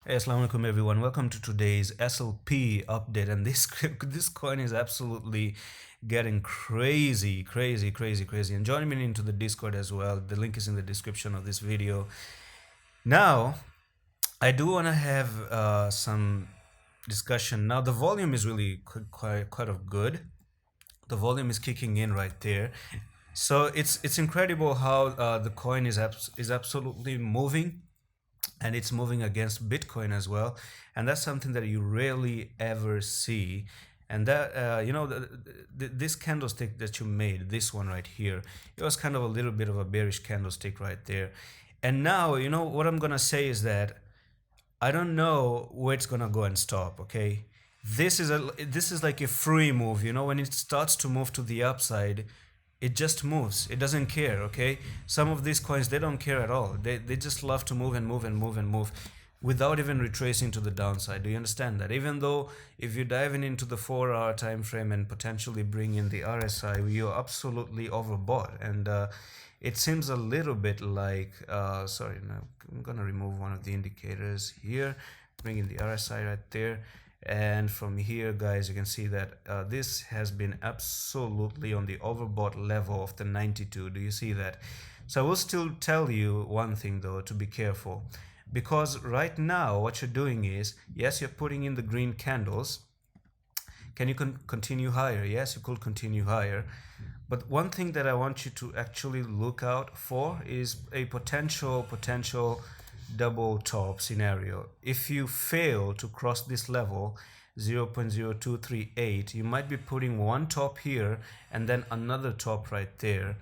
Hey, Assalamu alaikum everyone. Welcome to today's SLP update. And this this coin is absolutely getting crazy, crazy, crazy, crazy. And join me into the Discord as well. The link is in the description of this video. Now, I do want to have some discussion. Now, the volume is really quite of good. The volume is kicking in right there. So it's incredible how the coin is absolutely moving, and it's moving against Bitcoin as well, and that's something that you rarely ever see. And that this candlestick that you made, this one right here, it was kind of a little bit of a bearish candlestick right there. And now, what I'm gonna say is that I don't know where it's gonna go and stop. Okay, this is like a free move. When it starts to move to the upside, it just moves. It doesn't care. Okay, some of these coins, they don't care at all. They just love to move and move and move and move without even retracing to the downside. Do you understand that? Even though if you're diving into the 4-hour time frame and potentially bring in the RSI, you're absolutely overbought. And it seems a little bit like sorry, no, I'm gonna remove one of the indicators here, bring in the RSI right there. And from here, guys, you can see that this has been absolutely on the overbought level of the 92. Do you see that? So I will still tell you one thing though, to be careful, because right now what you're doing is, yes, you're putting in the green candles. Can you continue higher? Yes, you could continue higher. But one thing that I want you to actually look out for is a potential double top scenario. If you fail to cross this level 0.0238, you might be putting one top here and then another top right there.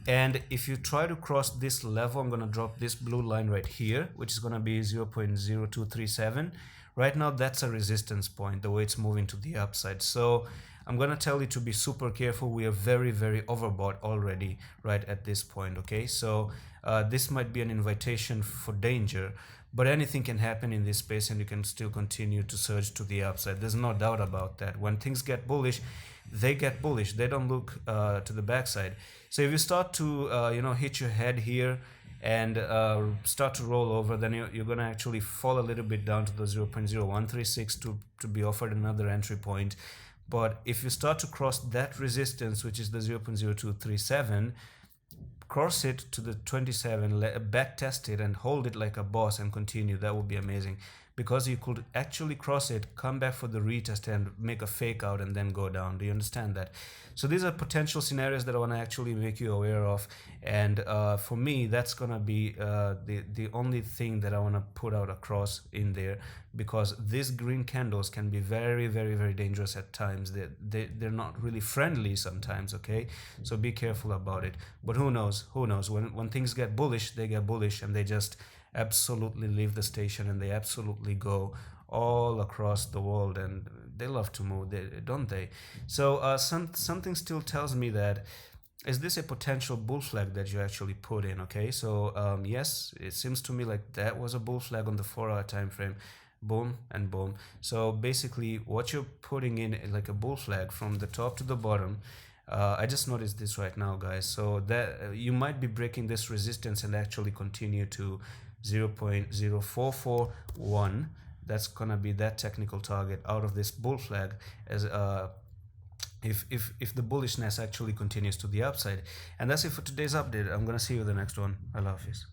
And if you try to cross this level, I'm going to drop this blue line right here, which is going to be 0.0237. Right now, that's a resistance point, the way it's moving to the upside. So I'm going to tell you to be super careful. We are very, very overbought already right at this point, okay? So this might be an invitation for danger, but anything can happen in this space and you can still continue to surge to the upside. There's no doubt about that. When things get bullish, they get bullish. They don't look to the backside. So if you start to hit your head here and start to roll over, then you're going to actually fall a little bit down to the 0.0136 to be offered another entry point. But if you start to cross that resistance, which is the 0.0237, cross it to the 27, back test it and hold it like a boss and continue. That would be amazing, because you could actually cross it, come back for the retest and make a fake out and then go down. Do you understand that? So these are potential scenarios that I want to actually make you aware of. And for me, that's going to be the only thing that I want to put out across in there, because these green candles can be very, very, very dangerous at times. They're not really friendly sometimes, okay? So be careful about it. But who knows? When things get bullish, they get bullish and they just absolutely leave the station, and they absolutely go all across the world, and they love to move, don't they? So something still tells me that, is this a potential bull flag that you actually put in? Okay, so yes, it seems to me like that was a bull flag on the 4-hour time frame. Boom and boom. So basically what you're putting in is like a bull flag from the top to the bottom. I just noticed this right now, guys. So that you might be breaking this resistance and actually continue to 0.0441. That's gonna be that technical target out of this bull flag, as if the bullishness actually continues to the upside. And that's it for today's update. I'm gonna see you in the next one. Allah Hafiz.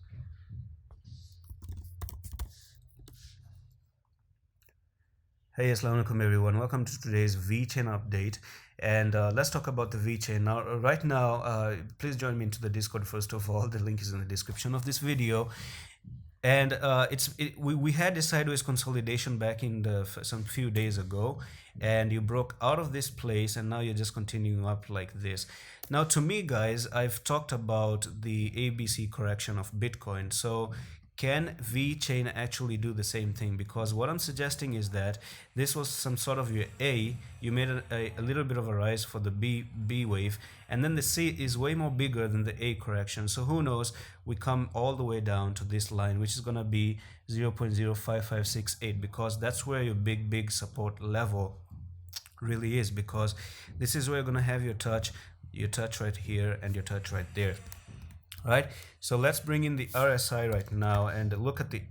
Hey, assalamu alaikum everyone. Welcome to today's VeChain update. And let's talk about the VeChain. Now, right now, please join me into the Discord first of all. The link is in the description of this video. And we had a sideways consolidation back in some few days ago, and you broke out of this place, and now you're just continuing up like this. Now, to me, guys, I've talked about the ABC correction of Bitcoin. So can VeChain actually do the same thing? Because what I'm suggesting is that this was some sort of your A, you made a little bit of a rise for the B wave, and then the C is way more bigger than the A correction. So who knows, we come all the way down to this line, which is going to be 0.05568, because that's where your big support level really is, because this is where you're going to have your touch right here and your touch right there. right? So let's bring in the RSI right now and look at the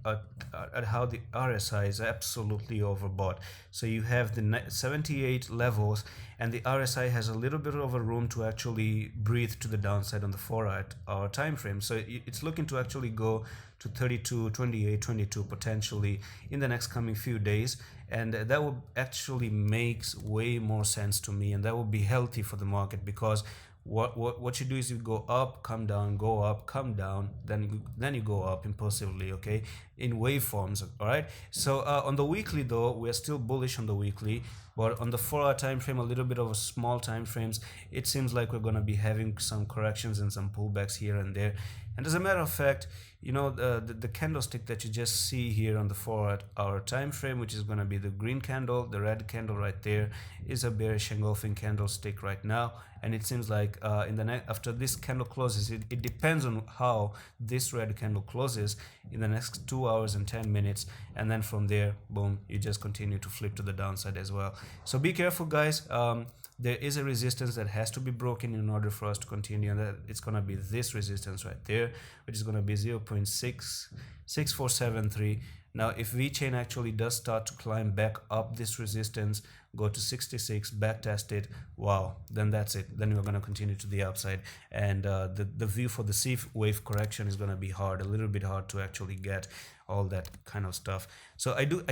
at how the RSI is absolutely overbought. So you have the 78 levels, and the RSI has a little bit of a room to actually breathe to the downside on the 4-hour time frame. So it's looking to actually go to 32, 28, 22 potentially in the next coming few days, and that will actually makes way more sense to me, and that will be healthy for the market, because what you do is you go up, come down, go up, come down, then you go up impulsively, okay, in waveforms. All right, so on the weekly though, we're still bullish on the weekly, but on the 4-hour time frame, a little bit of a small time frames, it seems like we're going to be having some corrections and some pullbacks here and there. And as a matter of fact, you know, the candlestick that you just see here on the 4-hour time frame, which is going to be the green candle, the red candle right there, is a bearish engulfing candlestick right now. And it seems like after this candle closes, it depends on how this red candle closes in the next 2 hours and 10 minutes, and then from there, boom, you just continue to flip to the downside as well. So be careful, guys. There is a resistance that has to be broken in order for us to continue, and that it's going to be this resistance right there, which is going to be 0.66473. Now if VChain actually does start to climb back up this resistance, go to 66, back test it, wow, then that's it. Then we're going to continue to the upside, and the view for the C wave correction is going to be hard, a little bit hard to actually get all that kind of stuff. So I do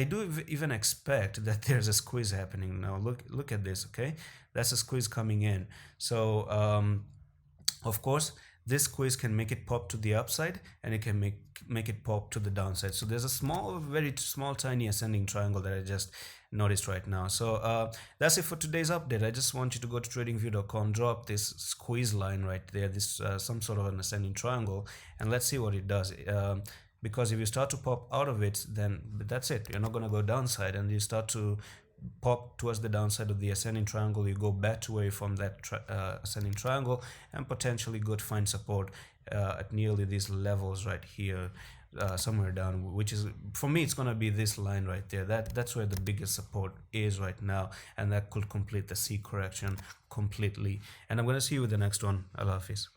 even expect that there's a squeeze happening now. Look at this, okay? That's a squeeze coming in. So of course, this squeeze can make it pop to the upside, and it can make it pop to the downside. So there's a very small tiny ascending triangle that I just noticed right now. So that's it for today's update. I just want you to go to tradingview.com, drop this squeeze line right there, this some sort of an ascending triangle, and let's see what it does. Because if you start to pop out of it, then that's it. You're not going to go downside, and you start to pop towards the downside of the ascending triangle, you go back to away from that ascending triangle, and potentially go to find support at nearly these levels right here, somewhere down, which is, for me, it's going to be this line right there. That's where the biggest support is right now, and that could complete the C correction completely. And I'm going to see you with the next one. Allah Hafiz.